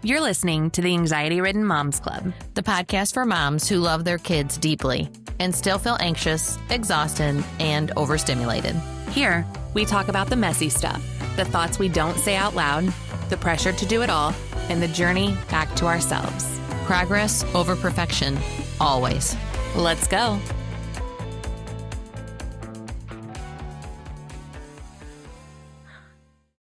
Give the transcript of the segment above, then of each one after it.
You're listening to the Anxiety Ridden Moms Club, the podcast for moms who love their kids deeply and still feel anxious, exhausted, and overstimulated. Here, we talk about the messy stuff, the thoughts we don't say out loud, the pressure to do it all, and the journey back to ourselves. Progress over perfection, always. Let's go.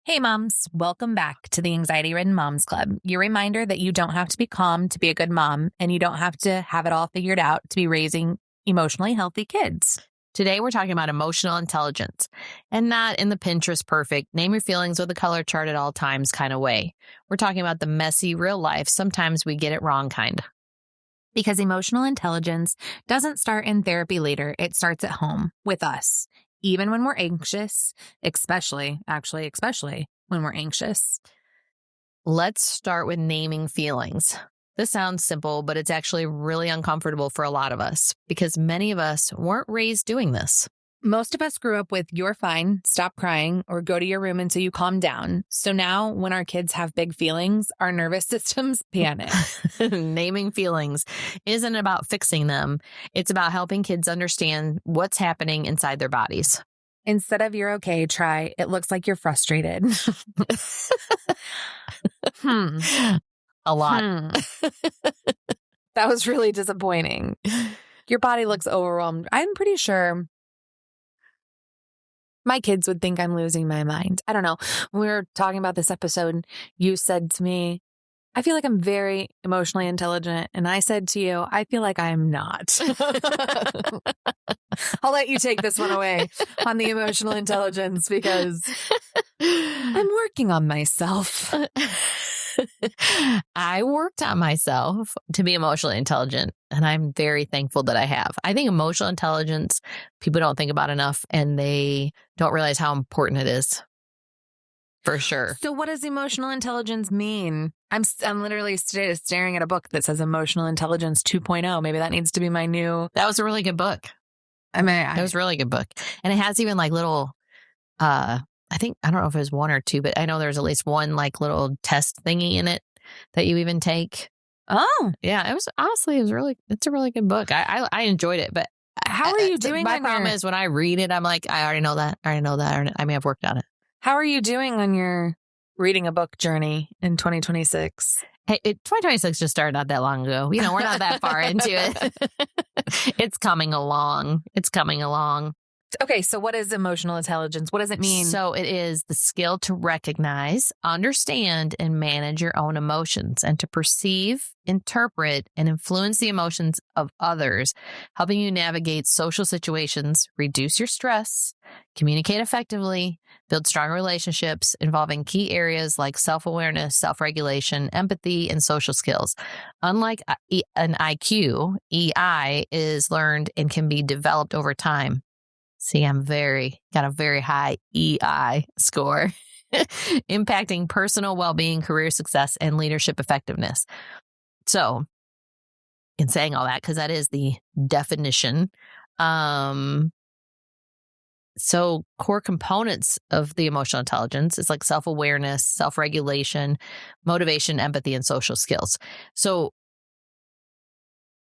Hey moms, welcome back to the Anxiety Ridden Moms Club, your reminder that you don't have to be calm to be a good mom, and you don't have to have it all figured out to be raising emotionally healthy kids. Today, we're talking about emotional intelligence, and not in the Pinterest perfect, name your feelings with a color chart at all times kind of way. We're talking about the messy, real life, sometimes we get it wrong kind. Because emotional intelligence doesn't start in therapy later, it starts at home with us. Even when we're anxious, especially when we're anxious. Let's start with naming feelings. This sounds simple, but it's actually really uncomfortable for a lot of us because many of us weren't raised doing this. Most of us grew up with "you're fine, stop crying," or "go to your room until you calm down." So now when our kids have big feelings, our nervous systems panic. Naming feelings isn't about fixing them. It's about helping kids understand what's happening inside their bodies. Instead of "you're okay," try "it looks like you're frustrated." A lot. That was really disappointing. Your body looks overwhelmed. I'm pretty sure my kids would think I'm losing my mind. I don't know. When we were talking about this episode, you said to me, "I feel like I'm very emotionally intelligent." And I said to you, "I feel like I'm not." I'll let you take this one away on the emotional intelligence because I'm working on myself. I worked on myself to be emotionally intelligent, and I'm very thankful that I have. I think emotional intelligence, people don't think about enough, and they don't realize how important it is. For sure. So what does emotional intelligence mean? I'm literally staring at a book that says Emotional Intelligence 2.0. Maybe that needs to be my new... That was a really good book. It was a really good book. And it has even like little... I don't know if it was one or two, but I know there's at least one like little test thingy in it that you even take. Oh, yeah. It's a really good book. I enjoyed it, but how are you doing? My problem is when I read it, I'm like, I already know that. I may have worked on it. How are you doing on your reading a book journey in 2026? Hey, 2026 just started not that long ago. We're not that far into it. It's coming along. Okay, so what is emotional intelligence? What does it mean? So it is the skill to recognize, understand, and manage your own emotions and to perceive, interpret, and influence the emotions of others, helping you navigate social situations, reduce your stress, communicate effectively, build strong relationships involving key areas like self-awareness, self-regulation, empathy, and social skills. Unlike an IQ, EI is learned and can be developed over time. See, got a very high EI score, impacting personal well-being, career success, and leadership effectiveness. So, in saying all that, because that is the definition, so core components of the emotional intelligence is like self-awareness, self-regulation, motivation, empathy, and social skills. So,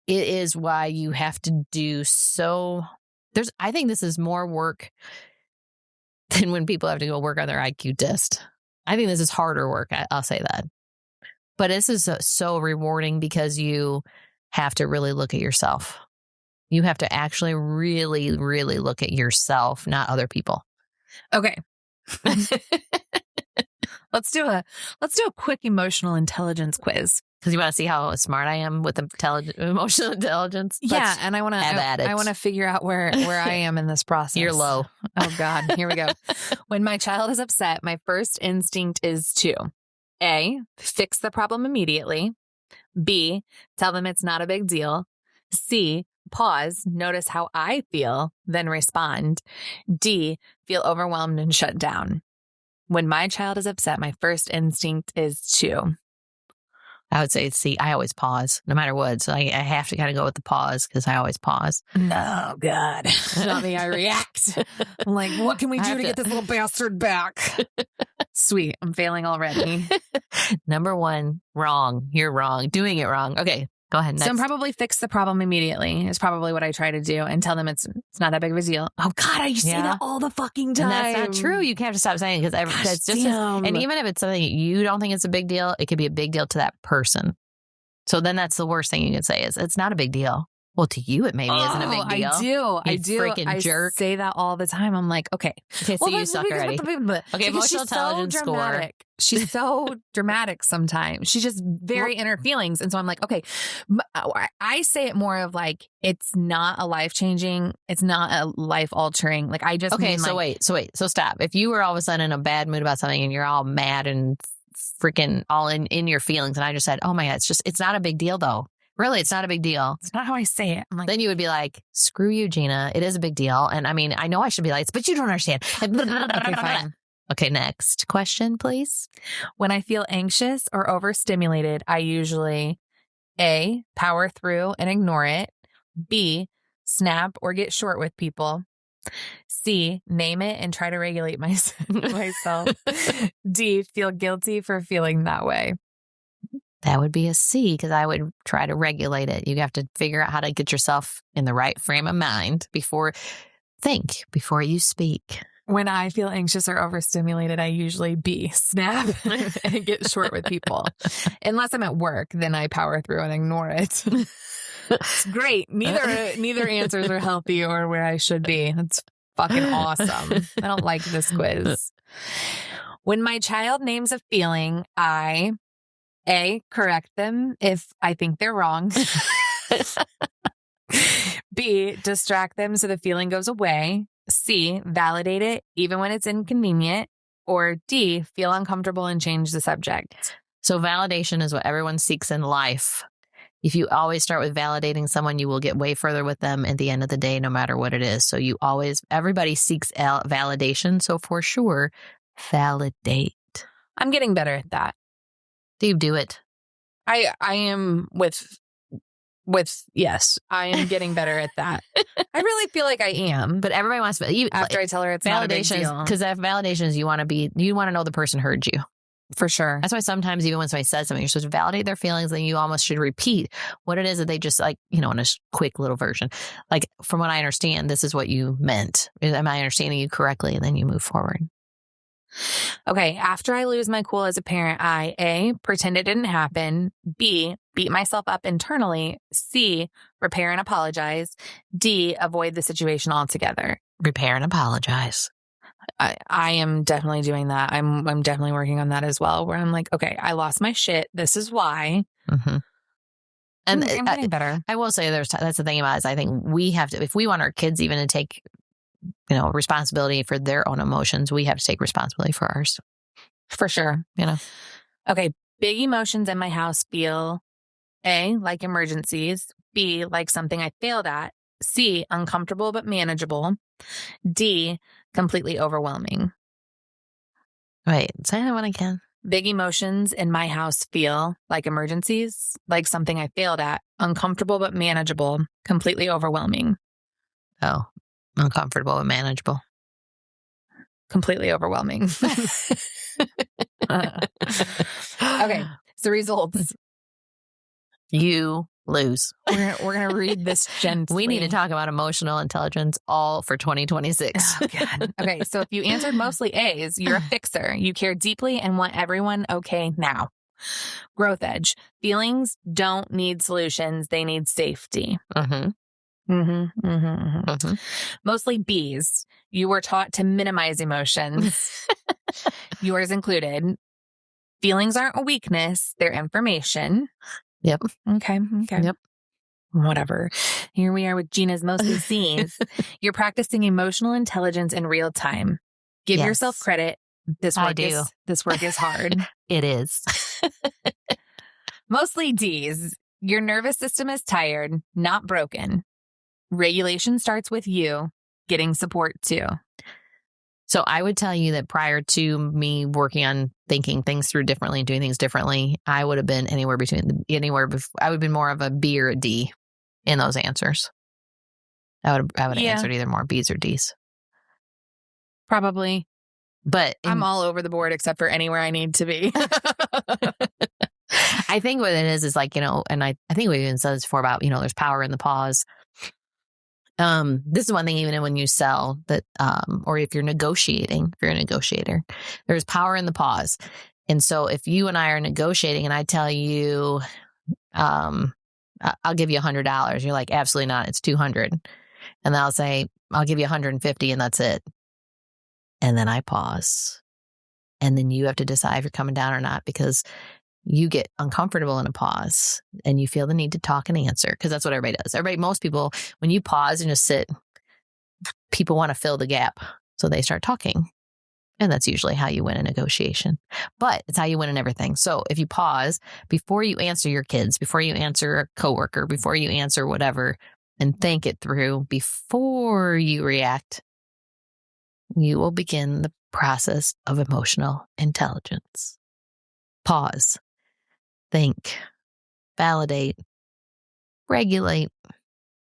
it is why you have to do I think this is more work than when people have to go work on their IQ test. I think this is harder work. I'll say that. But this is so rewarding because you have to really look at yourself. You have to actually really, really look at yourself, not other people. Okay. Let's do a quick emotional intelligence quiz. Because you want to see how smart I am with emotional intelligence? Yeah, and I want to figure out where I am in this process. You're low. Oh God, here we go. When my child is upset, my first instinct is to A, fix the problem immediately. B, tell them it's not a big deal. C, pause, notice how I feel, then respond. D, feel overwhelmed and shut down. When my child is upset, my first instinct is to I would say C. I always pause no matter what. So I have to kind of go with the pause because I always pause. No, God. Not me. I react. I'm like, what can we do to get this little bastard back? Sweet. I'm failing already. Number 1, wrong. You're wrong. Doing it wrong. Okay. Go ahead. Next. So probably fix the problem immediately is probably what I try to do and tell them it's not that big of a deal. Oh God, I say that all the fucking time. And that's not true. You have to stop saying it because that's just and even if it's something you don't think it's a big deal, it could be a big deal to that person. So then that's the worst thing you can say is it's not a big deal. Well, to you, it maybe isn't a big deal. I do. Freaking jerk. I say that all the time. I'm like, okay. So you suck already. Okay, emotional intelligence score. She's so dramatic sometimes. She's just very in her feelings. And so I'm like, okay. I say it more of like, it's not a life-changing, it's not a life-altering. Like, I just Okay, so wait. So stop. If you were all of a sudden in a bad mood about something and you're all mad and freaking all in your feelings, and I just said, oh my God, it's not a big deal though. Really, it's not a big deal. It's not how I say it. I'm like, then you would be like, screw you, Gina. It is a big deal. And I mean, I know I should be like, but you don't understand. Okay, fine. Okay, next question, please. When I feel anxious or overstimulated, I usually A, power through and ignore it. B, snap or get short with people. C, name it and try to regulate myself. D, feel guilty for feeling that way. That would be a C because I would try to regulate it. You have to figure out how to get yourself in the right frame of mind before you speak. When I feel anxious or overstimulated, I usually B, snap and get short with people. Unless I'm at work, then I power through and ignore it. It's great. Neither answers are healthy or where I should be. That's fucking awesome. I don't like this quiz. When my child names a feeling, I A, correct them if I think they're wrong. B, distract them so the feeling goes away. C, validate it even when it's inconvenient. Or D, feel uncomfortable and change the subject. So validation is what everyone seeks in life. If you always start with validating someone, you will get way further with them at the end of the day, no matter what it is. So everybody seeks validation. So for sure, validate. I'm getting better at that. Do it. I am yes, I am getting better at that. I really feel like I am. But everybody wants after I tell her it's not a big deal. Because validation is you want to know the person heard you. For sure. That's why sometimes even when somebody says something, you're supposed to validate their feelings, then you almost should repeat what it is that they just like, in a quick little version. Like, from what I understand, this is what you meant. Am I understanding you correctly? And then you move forward. Okay, after I lose my cool as a parent, I A, pretend it didn't happen. B, beat myself up internally. C, repair and apologize. D, avoid the situation altogether. Repair and apologize. I am definitely doing that. I'm definitely working on that as well, where I'm like, okay, I lost my shit. This is why. Mm-hmm. And I'm getting better. I will say that's the thing about it is I think we have to, if we want our kids even to take responsibility for their own emotions, we have to take responsibility for ours. For sure. Okay. Big emotions in my house feel A, like emergencies. B, like something I failed at. C, uncomfortable but manageable. D, completely overwhelming. Wait, say that one again. Big emotions in my house feel like emergencies, like something I failed at. Uncomfortable but manageable. Completely overwhelming. Oh. Uncomfortable and manageable. Completely overwhelming. Okay. So results. You lose. We're gonna read this gently. We need to talk about emotional intelligence all for 2026. Oh, God. Okay. So if you answered mostly A's, you're a fixer. You care deeply and want everyone okay now. Growth edge. Feelings don't need solutions. They need safety. Mm-hmm. Mm-hmm, mm-hmm, mm-hmm. Mostly B's. You were taught to minimize emotions, yours included. Feelings aren't a weakness, they're information. Yep. Okay. Yep. Whatever. Here we are with Gina's mostly C's. You're practicing emotional intelligence in real time. Give yourself credit. This work is hard. It is. Mostly D's. Your nervous system is tired, not broken. Regulation starts with you getting support too. So I would tell you that prior to me working on thinking things through differently and doing things differently, I would have been I would have been more of a B or a D in those answers. I would have answered either more B's or D's. Probably. But I'm all over the board except for anywhere I need to be. I think what it is like, and I think we even said this before about, there's power in the pause. This is one thing, even when you sell that, or if you're negotiating, if you're a negotiator, there's power in the pause. And so if you and I are negotiating and I tell you, I'll give you $100, you're like, absolutely not. It's 200. And then I'll say, I'll give you 150 and that's it. And then I pause. And then you have to decide if you're coming down or not, because you get uncomfortable in a pause and you feel the need to talk and answer, because that's what everybody does. Most people, when you pause and just sit, people want to fill the gap. So they start talking. And that's usually how you win a negotiation. But it's how you win in everything. So if you pause before you answer your kids, before you answer a coworker, before you answer whatever, and think it through before you react, you will begin the process of emotional intelligence. Pause. Think, validate, regulate.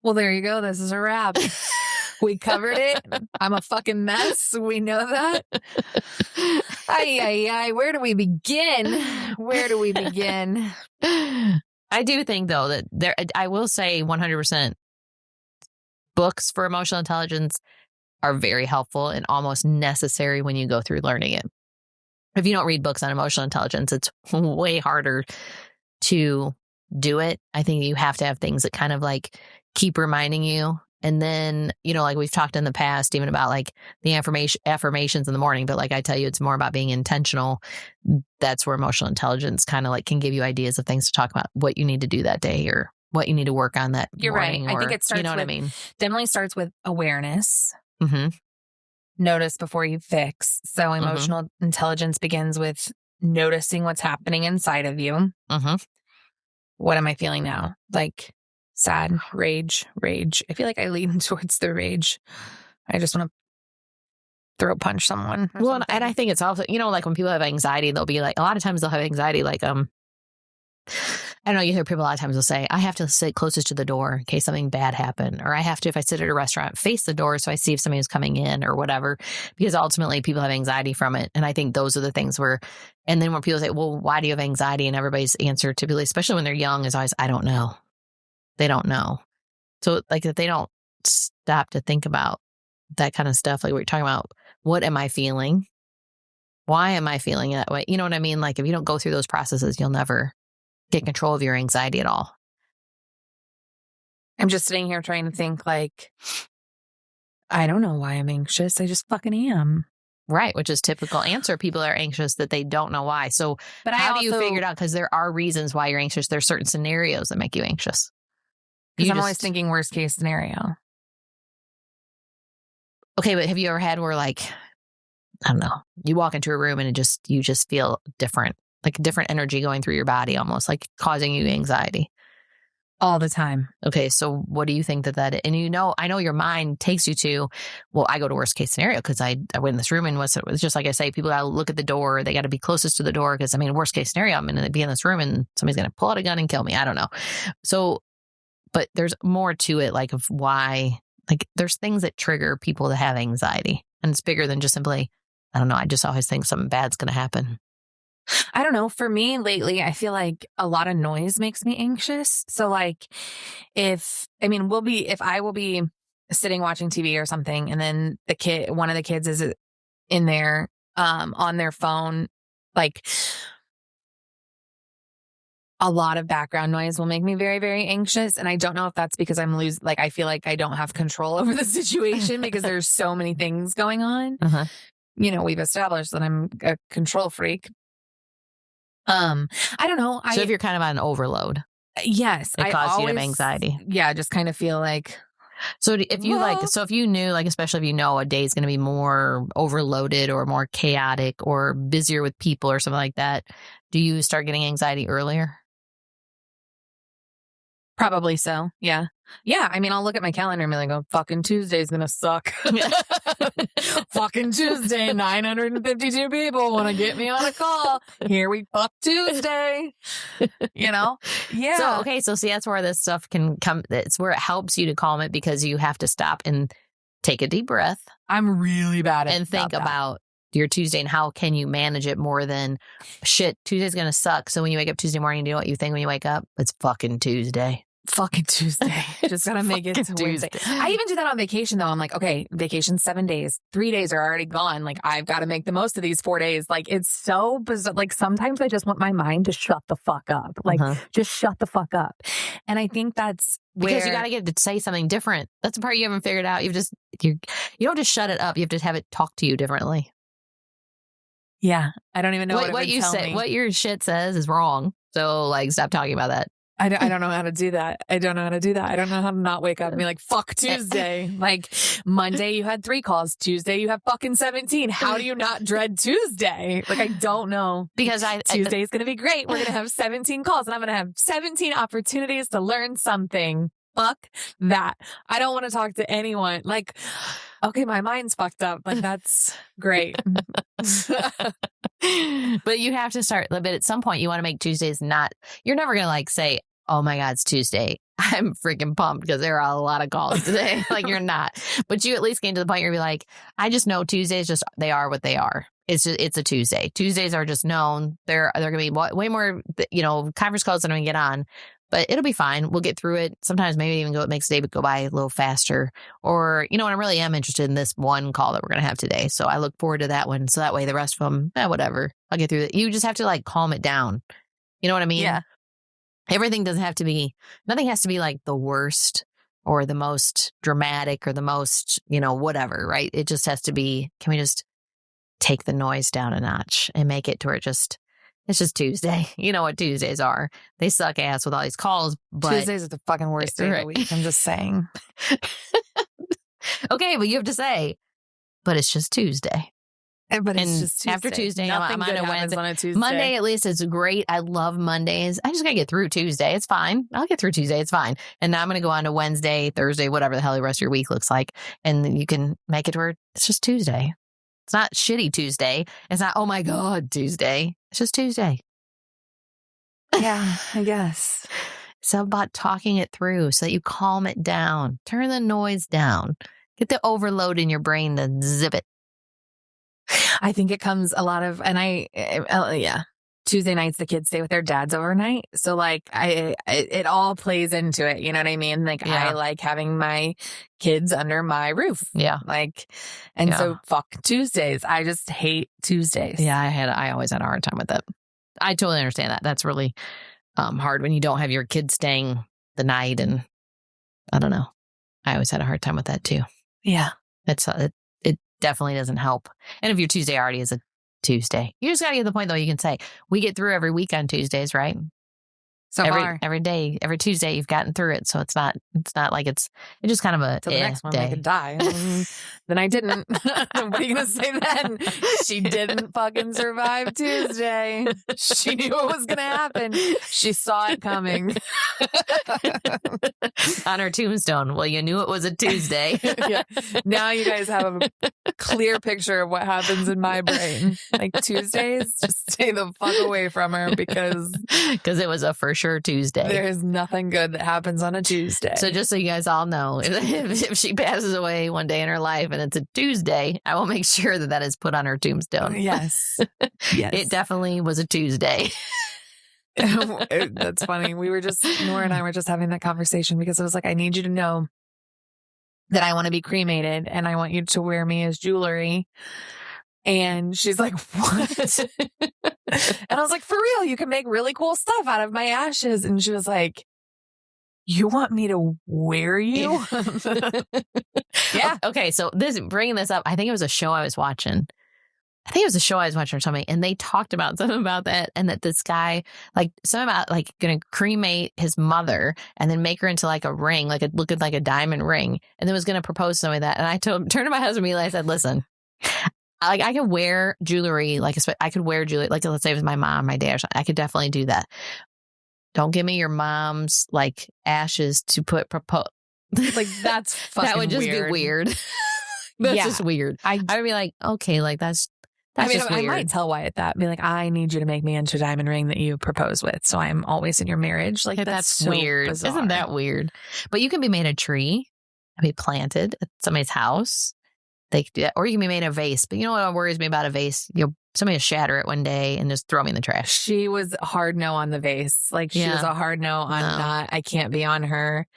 Well, there you go. This is a wrap. We covered it. I'm a fucking mess. We know that. Ay. Where do we begin? I do think, though, that I will say 100% books for emotional intelligence are very helpful and almost necessary when you go through learning it. If you don't read books on emotional intelligence, it's way harder to do it. I think you have to have things that kind of like keep reminding you. And then, like we've talked in the past, even about like the affirmations in the morning, but like I tell you, it's more about being intentional. That's where emotional intelligence kind of like can give you ideas of things to talk about, what you need to do that day or what you need to work on that You're morning. right. I think it starts what I mean? Definitely starts with awareness. Mm-hmm. Notice before you fix. So emotional intelligence begins with noticing what's happening inside of you. Mm-hmm. What am I feeling now? Like sad, rage. I feel like I lean towards the rage. I just want to throat punch someone. Well, and I think it's also, like when people have anxiety, they'll be like, a lot of times they'll have anxiety, like, I know you hear people a lot of times will say, I have to sit closest to the door in case something bad happened. Or I have to, if I sit at a restaurant, face the door so I see if somebody's coming in or whatever. Because ultimately people have anxiety from it. And I think those are the things where, and then when people say, well, why do you have anxiety? And everybody's answer typically, especially when they're young, is always, I don't know. They don't know. So like if they don't stop to think about that kind of stuff, like we're talking about, what am I feeling? Why am I feeling that way? You know what I mean? Like if you don't go through those processes, you'll never get control of your anxiety at all. I'm just sitting here trying to think like, I don't know why I'm anxious. I just fucking am. Right, which is typical answer. People are anxious that they don't know why. So but how do you figure it out? Because there are reasons why you're anxious. There's certain scenarios that make you anxious. Because I'm always thinking worst case scenario. Okay, but have you ever had where like, I don't know, you walk into a room and you just feel different, like a different energy going through your body, almost like causing you anxiety? All the time. Okay, so what do you think that is? And I know your mind takes you to, well, I go to worst case scenario because I went in this room and it was just like I say, people got to look at the door. They got to be closest to the door because, worst case scenario, I'm going to be in this room and somebody's going to pull out a gun and kill me. I don't know. So, but there's more to it, like of why, like there's things that trigger people to have anxiety. And it's bigger than just simply, I don't know, I just always think something bad's going to happen. I don't know. For me lately, I feel like a lot of noise makes me anxious. So like if I will be sitting watching TV or something and then one of the kids is in there, on their phone, like a lot of background noise will make me very, very anxious. And I don't know if that's because I feel like I don't have control over the situation because there's so many things going on. Uh-huh. We've established that I'm a control freak. I don't know. So if you're kind of on overload. Yes. It causes you to have anxiety. Yeah. Just kind of feel like. So if you knew, like, especially if you know a day is going to be more overloaded or more chaotic or busier with people or something like that, do you start getting anxiety earlier? Probably so. Yeah. Yeah, I mean, I'll look at my calendar and be like, oh, fucking Tuesday's gonna suck. Fucking Tuesday, 952 people want to get me on a call. Here we fuck Tuesday. You know? Yeah. So, okay, so see, that's where this stuff can come. It's where it helps you to calm it because you have to stop and take a deep breath. I'm really bad at and think about your Tuesday and how can you manage it more than shit. Tuesday's going to suck. So when you wake up Tuesday morning, you know what you think when you wake up? It's fucking Tuesday. Fucking Tuesday. Just gotta make it to Wednesday. I even do that on vacation though. I'm like, okay, vacation's 7 days. 3 days are already gone. Like, I've got to make the most of these 4 days. Like, it's so bizarre. Like, sometimes I just want my mind to shut the fuck up. Like, just shut the fuck up. And I think that's because you got to get to say something different. That's the part you haven't figured out. You don't just shut it up. You have to have it talk to you differently. Yeah. I don't even know what you say. What your shit says is wrong. So, like, stop talking about that. I don't know how to do that. I don't know how to not wake up and be like, fuck Tuesday. Like, Monday you had 3 calls. Tuesday you have fucking 17. How do you not dread Tuesday? Like, I don't know. Because Tuesday is going to be great. We're going to have 17 calls and I'm going to have 17 opportunities to learn something. Fuck that. I don't want to talk to anyone. Like, okay, my mind's fucked up, but that's great. But you have to start. But at some point, you want to make Tuesdays you're never going to like say, oh my God, it's Tuesday. I'm freaking pumped because there are a lot of calls today. Like, you're not. But you at least came to the point where you're like, I just know Tuesdays they are what they are. It's a Tuesday. Tuesdays are just known. They're going to be way more, conference calls than I'm going to get on. But it'll be fine. We'll get through it. Sometimes maybe even it makes the day go by a little faster. Or, and I really am interested in this one call that we're going to have today. So I look forward to that one. So that way the rest of them, whatever. I'll get through it. You just have to like calm it down. You know what I mean? Yeah. Everything nothing has to be like the worst or the most dramatic or the most, whatever, right? It just has to be, can we just take the noise down a notch and make it to where it's just Tuesday. You know what Tuesdays are. They suck ass with all these calls, but Tuesdays are the fucking worst day of the week. I'm just saying. Okay, but you have to say, but it's just Tuesday. But it's just Tuesday. After Tuesday, I'm on a Wednesday. On a Tuesday. Monday, at least, is great. I love Mondays. I just got to get through Tuesday. It's fine. I'll get through Tuesday. It's fine. And now I'm going to go on to Wednesday, Thursday, whatever the hell the rest of your week looks like. And you can make it where it's just Tuesday. It's not shitty Tuesday. It's not, oh my God, Tuesday. It's just Tuesday. Yeah, I guess. So about talking it through so that you calm it down. Turn the noise down. Get the overload in your brain to zip it. I think it comes a lot of, Tuesday nights the kids stay with their dads overnight. So like it all plays into it. You know what I mean? Like I like having my kids under my roof. Yeah. So fuck Tuesdays. I just hate Tuesdays. Yeah. I always had a hard time with it. I totally understand that. That's really hard when you don't have your kids staying the night. And I don't know. I always had a hard time with that too. Yeah. It definitely doesn't help. And if your Tuesday already is a Tuesday, you just got to get to the point though. You can say we get through every week on Tuesdays, right? So every day, every Tuesday, you've gotten through it. So it's not like it's just kind of a till the next one I could die. Then I didn't. What are you gonna say then? She didn't fucking survive Tuesday. She knew what was gonna happen. She saw it coming. On her tombstone. Well, you knew it was a Tuesday. Yeah. Now you guys have a clear picture of what happens in my brain. Like Tuesdays, just stay the fuck away from her because it was a for sure Tuesday. There's nothing good that happens on a Tuesday. So just so you guys all know, if she passes away one day in her life and it's a Tuesday, I will make sure that is put on her tombstone. Yes. Yes. It definitely was a Tuesday. That's funny. Nora and I were just having that conversation because I was like, I need you to know that I want to be cremated and I want you to wear me as jewelry. And she's like, what? And I was like, for real, you can make really cool stuff out of my ashes. And she was like, you want me to wear you? Yeah. Okay. So bringing this up, I think it was a show I was watching. Or something. And they talked about something about that. And that this guy, like something about like going to cremate his mother and then make her into like a ring, like it looked like a diamond ring. And then was going to propose something like that. And I turned to my husband, Eli, I said, listen, like I could wear jewelry, like let's say it was my mom, my dad or something. I could definitely do that. Don't give me your mom's like ashes to put Like, that's fucking That would just weird. be weird. That's just weird. I would be like, okay, like that's just weird. I might tell Wyatt that. Be like, I need you to make me into a diamond ring that you propose with, so I'm always in your marriage. Like, that's so weird. Bizarre. Isn't that weird? But you can be made a tree and be planted at somebody's house. They could do that. Or you can be made a vase. But you know what worries me about a vase? Somebody will shatter it one day and just throw me in the trash. She was a hard no on the vase. Like, she was a hard no on not. I can't be on her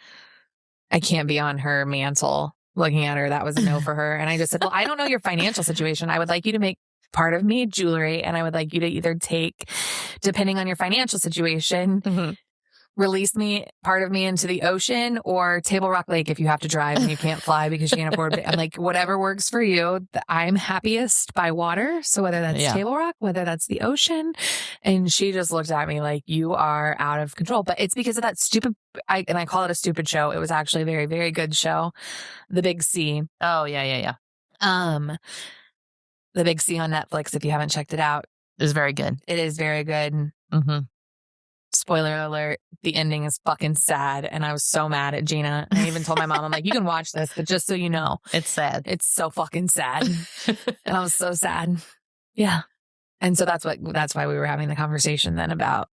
mantle looking at her. That was a no for her. And I just said, well, I don't know your financial situation. I would like you to make part of me jewelry, and I would like you to either take, depending on your financial situation, release part of me into the ocean, or Table Rock Lake if you have to drive and you can't fly because you can't afford it. I'm like, whatever works for you. I'm happiest by water. So whether that's Table Rock, whether that's the ocean. And she just looked at me like, you are out of control. But it's because of that stupid, and I call it a stupid show. It was actually a very, very good show. The Big C. Oh, yeah. The Big C on Netflix, if you haven't checked it out. It's very good. It is very good. Mm-hmm. Spoiler alert, the ending is fucking sad. And I was so mad at Gina. I even told my mom, I'm like, you can watch this, but just so you know. It's sad. It's so fucking sad. And I was so sad. Yeah. And so that's why we were having the conversation then about.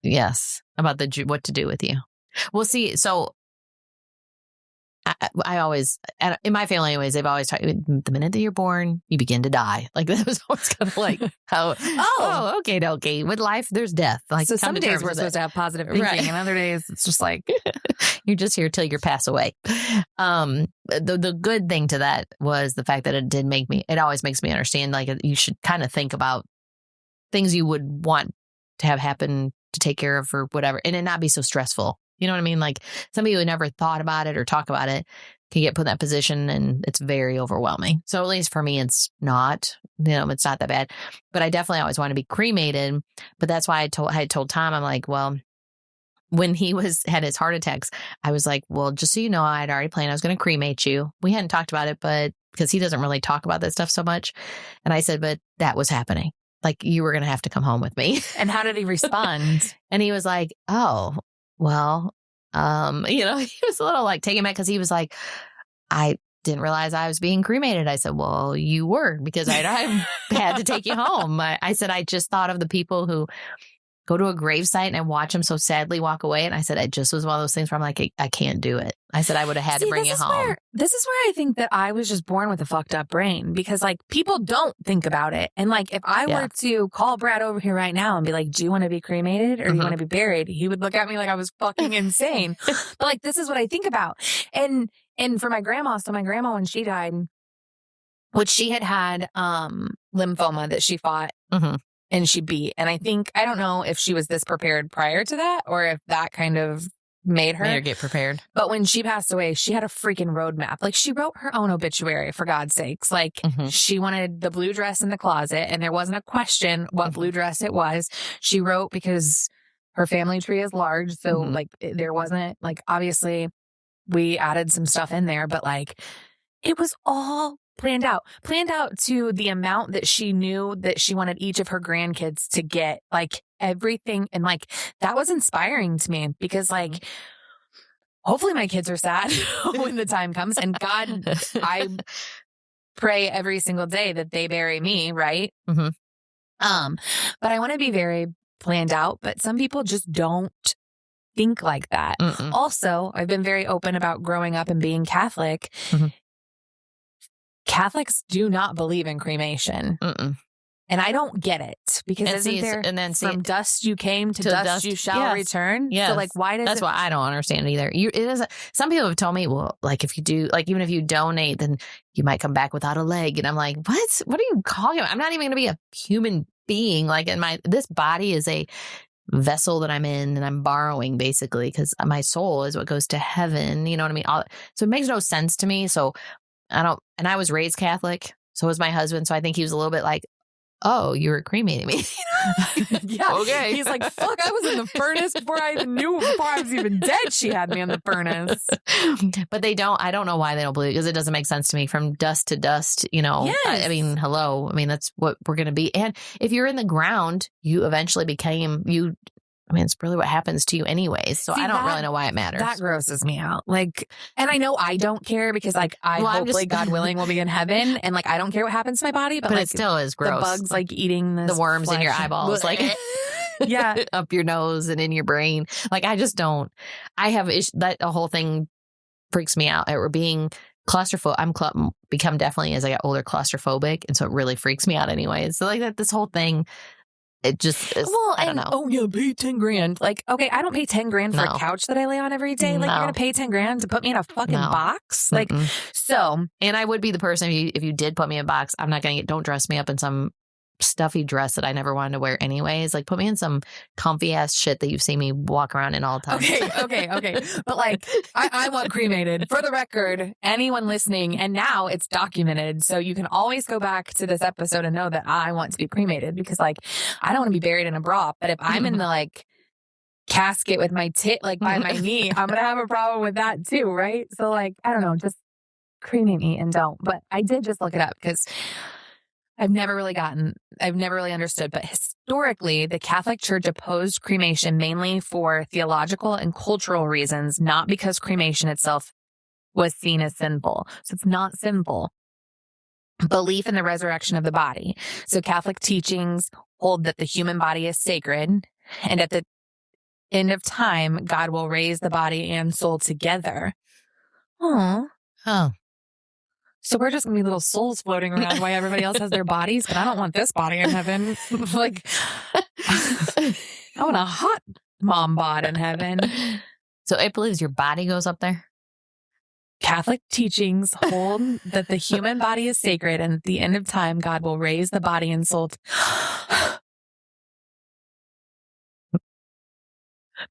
Yes. About what to do with you. Well, see, so I always, in my family anyways, they've always talked, the minute that you're born, you begin to die. Like, that was always kind of like, okay. With life, there's death. Like, so some days we're supposed to have positive thinking, and other days it's just like, you're just here till you pass away. The good thing to that was the fact that it always makes me understand, like, you should kind of think about things you would want to have happen to take care of or whatever, and it not be so stressful. You know what I mean? Like, somebody who never thought about it or talk about it can get put in that position, and it's very overwhelming. So at least for me, it's not, it's not that bad. But I definitely always want to be cremated. But that's why I had told Tom, I'm like, well, when he had his heart attacks, I was like, well, just so you know, I'd already planned I was going to cremate you. We hadn't talked about it, but because he doesn't really talk about that stuff so much. And I said, but that was happening. Like, you were going to have to come home with me. And how did he respond? And he was like, oh, well, he was a little like taken back because he was like, I didn't realize I was being cremated. I said, well, you were, because I had to take you home. I said, I just thought of the people who go to a gravesite and I watch them so sadly walk away. And I said, it just was one of those things where I'm like, I can't do it. I said, I would have had to bring you home. This is where I think that I was just born with a fucked up brain, because like, people don't think about it. And like, if I were to call Brad over here right now and be like, do you want to be cremated or do you want to be buried? He would look at me like I was fucking insane. But like, this is what I think about. And for my grandma, when she died, which she had lymphoma that she fought. And she beat. And I don't know if she was this prepared prior to that or if that kind of made her get prepared. But when she passed away, she had a freaking roadmap. Like, she wrote her own obituary, for God's sakes. Like, she wanted the blue dress in the closet, and there wasn't a question what blue dress it was. She wrote, because her family tree is large. So like, there wasn't, like, obviously we added some stuff in there, but like, it was all planned out to the amount that she knew that she wanted each of her grandkids to get, like, everything. And like, that was inspiring to me, because like, hopefully my kids are sad when the time comes, and God, I pray every single day that they bury me. Right. But I want to be very planned out, but some people just don't think like that. Also, I've been very open about growing up and being Catholic. Catholics do not believe in cremation. And I don't get it, because from dust you came, to dust you shall return. So like, why does that's why I don't understand it either. It is. Some people have told me, well, like, if you do, like, even if you donate, then you might come back without a leg. And I'm like, what are you calling it? I'm not even going to be a human being. Like, this body is a vessel that I'm in, and I'm borrowing, basically, because my soul is what goes to heaven. You know what I mean? So it makes no sense to me. So and I was raised Catholic. So was my husband. So I think he was a little bit like, oh, you were cremating me. Yeah. Okay. He's like, fuck, I was in the furnace before I was even dead. She had me in the furnace. But I don't know why they don't believe it, because it doesn't make sense to me. From dust to dust, Yes. I mean, hello. I mean, that's what we're going to be. And if you're in the ground, you eventually I mean, it's really what happens to you anyways. So See, I don't really know why it matters. That grosses me out. Like, and I know I don't care because like hopefully God willing will be in heaven and like I don't care what happens to my body, but like it still is gross. The bugs like eating this the worms in your eyeballs, like yeah, up your nose and in your brain. Like I just don't. I have that the whole thing freaks me out. Or being claustrophobic. I'm become definitely as I get older claustrophobic, and so it really freaks me out anyway. So like that, this whole thing. It just is, I don't know. Oh, yeah, pay 10 grand. Like, okay, I don't pay 10 grand for a couch that I lay on every day. Like, you're going to pay 10 grand to put me in a fucking box? Like, so. And I would be the person, if you did put me in a box, I'm not going to don't dress me up in some stuffy dress that I never wanted to wear anyways. Like, put me in some comfy ass shit that you've seen me walk around in all the time. Okay. But like, I want cremated. For the record, anyone listening, and now it's documented, so you can always go back to this episode and know that I want to be cremated because like, I don't want to be buried in a bra, but if I'm in the like casket with my tit like by my knee, I'm going to have a problem with that too, right? So like, I don't know, just cremate me and don't. But I did just look it up because I've never really understood, but historically, the Catholic Church opposed cremation mainly for theological and cultural reasons, not because cremation itself was seen as sinful. So it's not sinful. Belief in the resurrection of the body. So Catholic teachings hold that the human body is sacred, and at the end of time, God will raise the body and soul together. Oh. So we're just going to be little souls floating around while everybody else has their bodies, but I don't want this body in heaven. Like, I want a hot mom bod in heaven. So it believes your body goes up there? Catholic teachings hold that the human body is sacred, and at the end of time, God will raise the body and soul.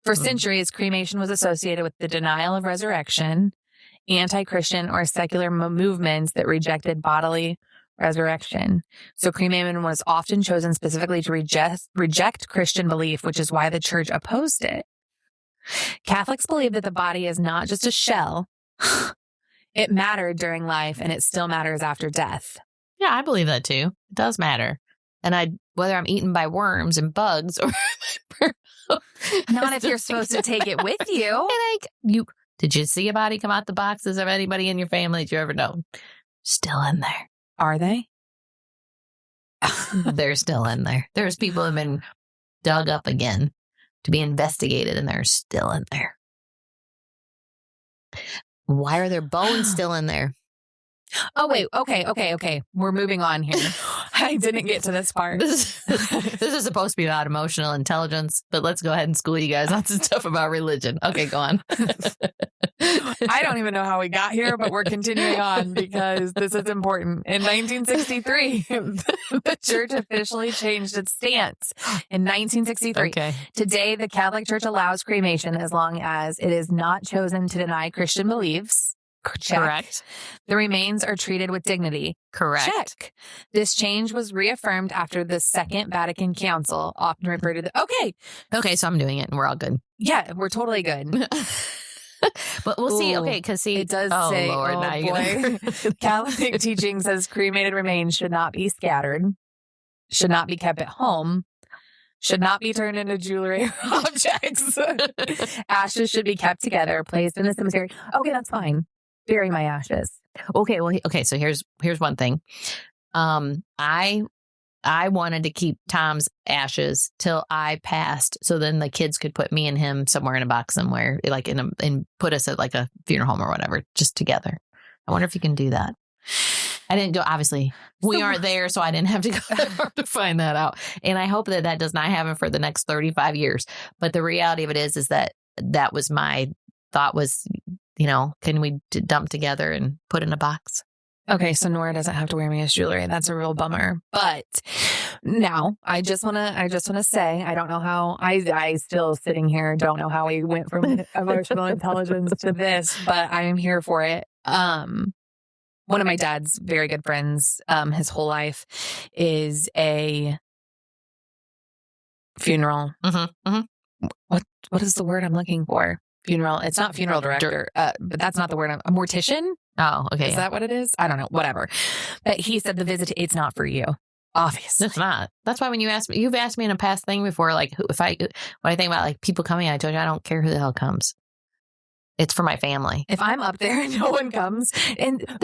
For centuries, cremation was associated with the denial of resurrection, anti-Christian or secular movements that rejected bodily resurrection. So cremation was often chosen specifically to reject Christian belief, which is why the church opposed it. Catholics believe that the body is not just a shell. It mattered during life and it still matters after death. Yeah, I believe that too. It does matter. And whether I'm eaten by worms and bugs or not if you're supposed to take it with you. Did you see a body come out the boxes of anybody in your family that you ever know? Still in there. Are they? They're still in there. There's people who have been dug up again to be investigated, and they're still in there. Why are their bones still in there? Oh, wait. Okay. We're moving on here. I didn't get to this part. This is supposed to be about emotional intelligence, but let's go ahead and school you guys on some stuff about religion. Okay, go on. I don't even know how we got here, but we're continuing on because this is important. In 1963, the church officially changed its stance. In 1963. Okay. Today, the Catholic Church allows cremation as long as it is not chosen to deny Christian beliefs. Check. Correct. The remains are treated with dignity. Correct. Check. This change was reaffirmed after the Second Vatican Council, often referred to the... Okay, so I'm doing it and we're all good. Yeah, we're totally good. But we'll see. Okay, because see... It does say, Lord, oh now boy. Catholic teaching says cremated remains should not be scattered, should not be kept at home, should not be turned into jewelry objects. Ashes should be kept together, placed in the cemetery. Okay, that's fine. Bury my ashes. Okay, well, so here's one thing. I wanted to keep Tom's ashes till I passed, so then the kids could put me and him somewhere in a box somewhere, like and put us at like a funeral home or whatever, just together. I wonder if you can do that. I didn't go. Obviously, we aren't there, so I didn't have to go to find that out. And I hope that does not happen for the next 35 years. But the reality of it is that was my thought was, can we dump together and put in a box? Okay, so Nora doesn't have to wear me as jewelry. That's a real bummer. But now I just wanna say I don't know how I still sitting here don't know how we went from emotional intelligence to this, but I am here for it. One of my dad's very good friends, his whole life is a funeral. Mm-hmm, mm-hmm. What is the word I'm looking for? Funeral. It's not funeral director, but that's not the word. A mortician. Oh, okay. Is that what it is? I don't know. Whatever. But he said it's not for you. Obviously. It's not. That's why when you've asked me in a past thing before, like when I think about like people coming, I told you I don't care who the hell comes. It's for my family. If I'm up there and no one comes, and see,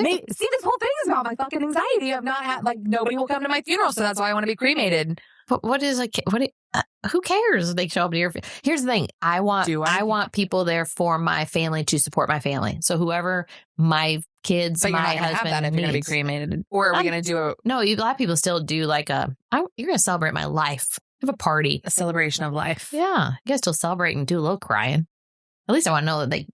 this whole thing is about my fucking anxiety of not like nobody will come to my funeral, so that's why I want to be cremated. But who cares if they show up to your? Here's the thing: I want people there for my family to support my family. So whoever my kids, but my you're not gonna husband, have that if you're going to be cremated, or are we going to do a lot of people still do like you're going to celebrate my life, have a party, a celebration of life. Yeah, you guys still celebrate and do a little crying. At least I want to know that they,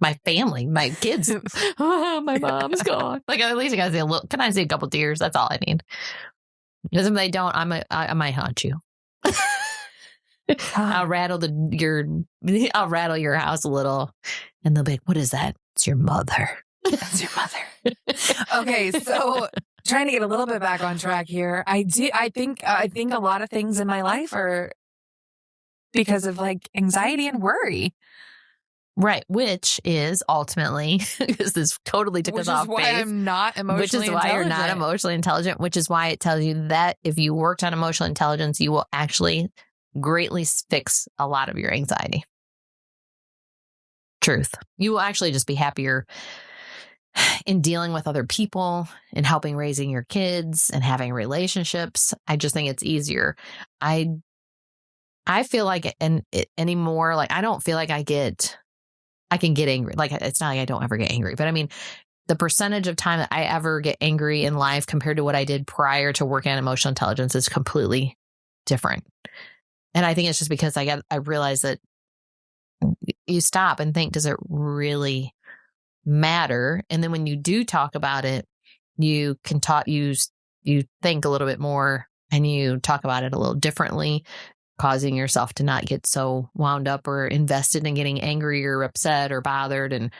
my family, my kids, my mom's gone. Like at least I got to see a little. Can I see a couple tears? That's all I need. Because if they don't, I might haunt you. I'll rattle your house a little, and they'll be like, "What is that?" It's your mother. That's your mother. Okay, so trying to get a little bit back on track here. I think a lot of things in my life are because of like anxiety and worry. Right, which is ultimately, because this totally took us off base. Which is why I'm not emotionally intelligent. Which is why you're not emotionally intelligent, which is why it tells you that if you worked on emotional intelligence, you will actually greatly fix a lot of your anxiety. Truth. You will actually just be happier in dealing with other people and helping raising your kids and having relationships. I just think it's easier. I feel like anymore, like I don't feel like I can get angry. Like it's not like I don't ever get angry, but I mean, the percentage of time that I ever get angry in life compared to what I did prior to working on emotional intelligence is completely different. And I think it's just because I realized that you stop and think, does it really matter? And then when you do talk about it, you can you think a little bit more and you talk about it a little differently, causing yourself to not get so wound up or invested in getting angry or upset or bothered. And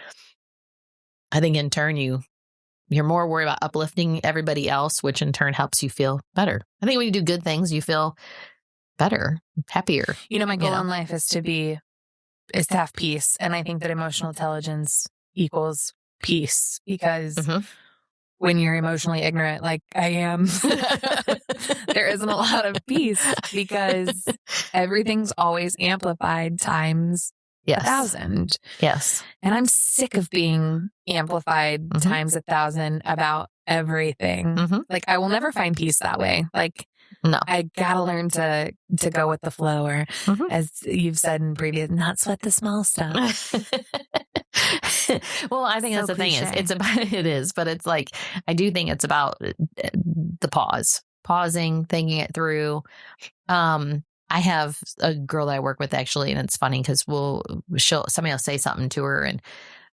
I think in turn, you're more worried about uplifting everybody else, which in turn helps you feel better. I think when you do good things, you feel better, happier. My goal in life is to have peace. And I think that emotional intelligence equals peace because when you're emotionally ignorant, like I am, there isn't a lot of peace because everything's always amplified times 1,000. Yes. And I'm sick of being amplified times 1,000 about everything. Like I will never find peace that way. Like no, I gotta learn to go with the flow, or as you've said in previous, not sweat the small stuff. Well, I think that's the cliche. Thing it is, but it's like, I do think it's about the pausing, thinking it through. I have a girl that I work with actually, and it's funny because somebody will say something to her and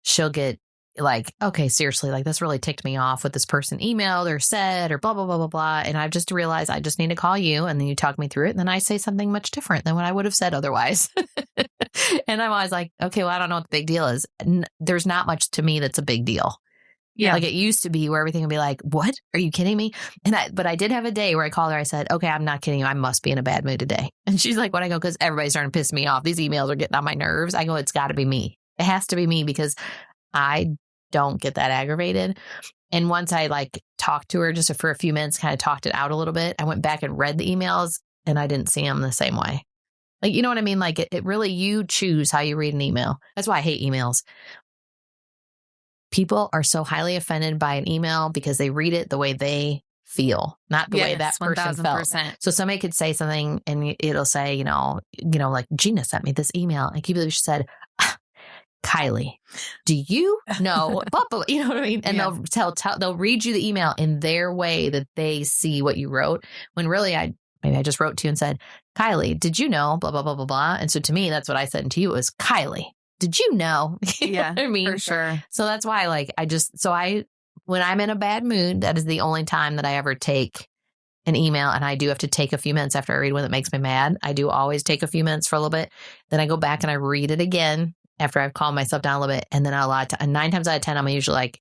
she'll get like, okay, seriously, like this really ticked me off what this person emailed or said or blah, blah, blah, blah, blah. And I've just realized I just need to call you and then you talk me through it. And then I say something much different than what I would have said otherwise. And I'm always like, okay, well, I don't know what the big deal is. There's not much to me that's a big deal. Yeah. Like it used to be where everything would be like, what? Are you kidding me? But I did have a day where I called her. I said, okay, I'm not kidding you. I must be in a bad mood today. And she's like, what? I go, because everybody's starting to piss me off. These emails are getting on my nerves. I go, it's got to be me. It has to be me because I don't get that aggravated. And once I like talked to her just for a few minutes, kind of talked it out a little bit, I went back and read the emails and I didn't see them the same way. Like, you know what I mean? Like it really, you choose how you read an email. That's why I hate emails. People are so highly offended by an email because they read it the way they feel, not the way that person 1000%. Felt. So somebody could say something and it'll say, like Gina sent me this email and people said, Kylie, do you know? You know what I mean? And they'll read you the email in their way that they see what you wrote. When really, maybe I just wrote to you and said, Kylie, did you know? Blah blah blah blah blah. And so to me, that's what I said to you was, Kylie, did you know? You know what I mean, for sure. So that's why, when I'm in a bad mood, that is the only time that I ever take an email, and I do have to take a few minutes after I read one that makes me mad. I do always take a few minutes for a little bit. Then I go back and I read it again after I've calmed myself down a little bit. And then and 9 times out of 10, I'm usually like,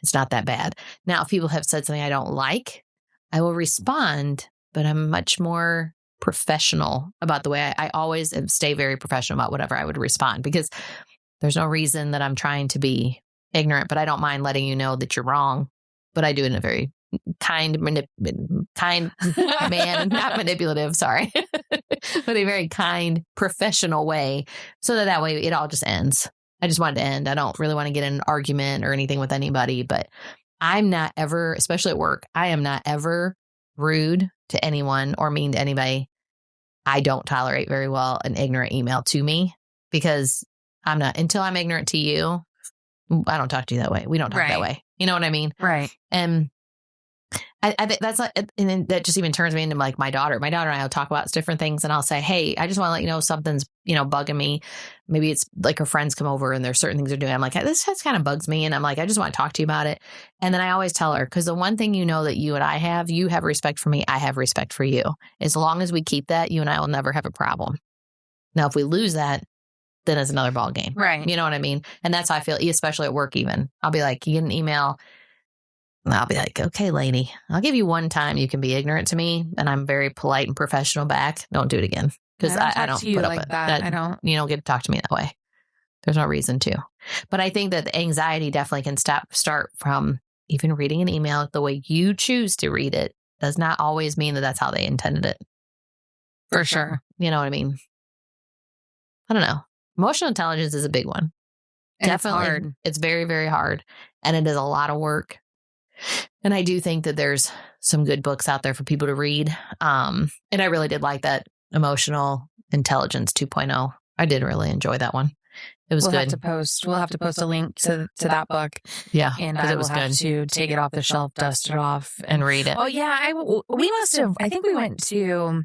it's not that bad. Now, if people have said something I don't like, I will respond, but I'm much more professional about the way I always stay very professional about whatever I would respond, because there's no reason that I'm trying to be ignorant, but I don't mind letting you know that you're wrong, but I do it in a very kind man, not manipulative, sorry, but a very kind, professional way so that way it all just ends. I just want it to end. I don't really want to get in an argument or anything with anybody, but I'm not ever, especially at work, I am not ever rude to anyone or mean to anybody. I don't tolerate very well an ignorant email to me because I'm not, until I'm ignorant to you, I don't talk to you that way. We don't talk that way. You know what I mean? Right. And I think that's like, and then that just even turns me into like my daughter. My daughter and I will talk about different things, and I'll say, "Hey, I just want to let you know something's, bugging me." Maybe it's like her friends come over and there's certain things they're doing. I'm like, this just kind of bugs me, and I'm like, I just want to talk to you about it. And then I always tell her, because the one thing that you and I have, you have respect for me, I have respect for you. As long as we keep that, you and I will never have a problem. Now, if we lose that, then it's another ball game, right? You know what I mean? And that's how I feel, especially at work. Even I'll be like, you get an email. And I'll be like, okay, lady, I'll give you one time you can be ignorant to me, and I'm very polite and professional back. Don't do it again, because I don't put up with that. I don't. You don't get to talk to me that way. There's no reason to. But I think that the anxiety definitely can start from even reading an email the way you choose to read it. Does not always mean that that's how they intended it. For sure. You know what I mean? I don't know. Emotional intelligence is a big one. And definitely, it's hard. It's very, very hard, and it is a lot of work. And I do think that there's some good books out there for people to read. And I really did like that Emotional Intelligence 2.0. I did really enjoy that one. It was good. We'll have to post a link to that book. Yeah. And I will have to take it off the shelf, dust it off, and read it. Oh, yeah. We must have. I think we went to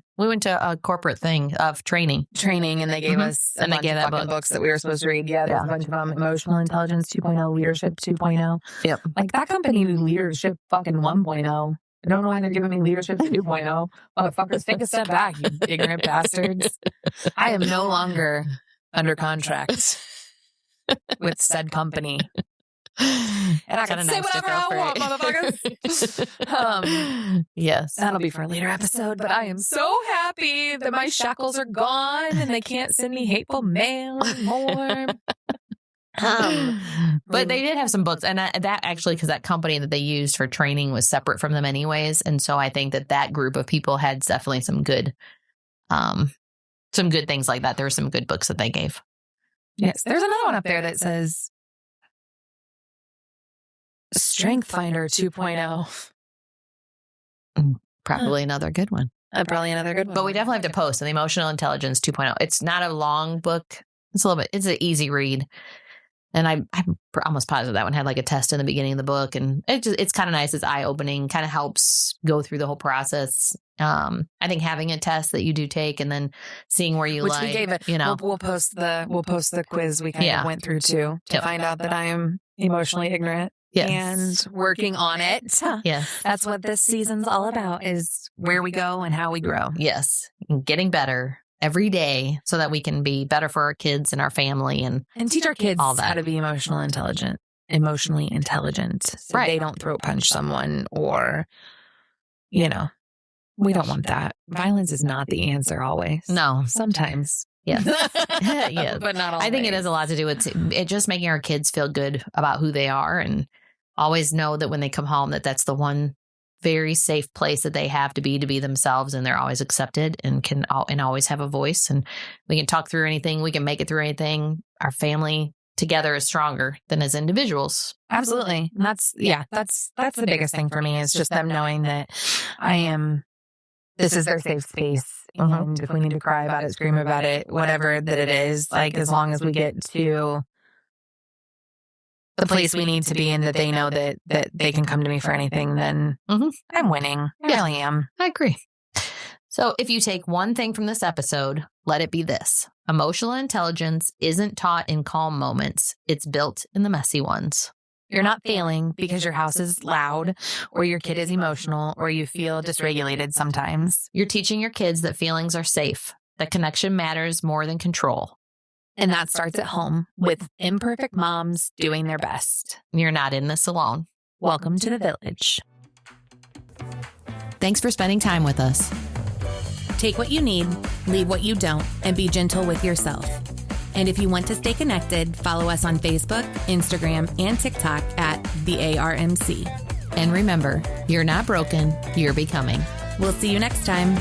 a corporate thing of training, and they gave us a bunch of fucking books that we were supposed to read. Yeah, there's a bunch of them. Emotional Intelligence 2.0, Leadership 2.0. Yep. Like that company knew Leadership fucking 1.0. I don't know why they're giving me Leadership 2.0. Motherfuckers, take a step back, you ignorant bastards. I am no longer under contract with said company. And I can say whatever I want, motherfuckers. Yes. That'll be for a later episode, but I am so happy that my shackles are gone and they can't send me hateful mail anymore. But they did have some books, and that actually, because that company that they used for training was separate from them anyways. And so I think that group of people had definitely some good things like that. There were some good books that they gave. Yes. There's another one up there that says Strength Finder 2.0. Probably another good one. Probably another good one. But we definitely have to post an Emotional Intelligence 2.0. It's not a long book. It's an easy read. And I'm almost positive that one had like a test in the beginning of the book. And it's kind of nice. It's eye-opening, kind of helps go through the whole process. I think having a test that you do take and then seeing where you lie. We gave it. We'll post the quiz we kind of went through too to find out that I am emotionally ignorant. Yes. And working on it. Yeah. That's what this season's all about, is where we go and how we grow. Yes. And getting better every day so that we can be better for our kids and our family and teach our kids all that. How to be emotionally intelligent. So they don't throat punch someone or, we don't want that. Violence is not the answer always. No. Sometimes. Yes. Yes. But not always. I think it has a lot to do with it just making our kids feel good about who they are and always know that when they come home that's the one very safe place that they have to be themselves, and they're always accepted and can always have a voice, and we can talk through anything. We can make it through anything. Our family together is stronger than as individuals. Absolutely. And that's the biggest thing for me, is just them knowing that this is their safe space. And if we need to cry about it, scream about it, whatever that it is, like, as long as we get to the place we need to be and that they know that they can come to me for anything, then I'm winning. I really am. I agree. So if you take one thing from this episode, let it be this. Emotional intelligence isn't taught in calm moments. It's built in the messy ones. You're not failing because your house is loud or your kid is emotional or you feel dysregulated sometimes. You're teaching your kids that feelings are safe, that connection matters more than control. And that starts at home with imperfect moms doing their best. You're not in this alone. Welcome to the village. Thanks for spending time with us. Take what you need, leave what you don't, and be gentle with yourself. And if you want to stay connected, follow us on Facebook, Instagram, and TikTok at the ARMC. And remember, you're not broken, you're becoming. We'll see you next time.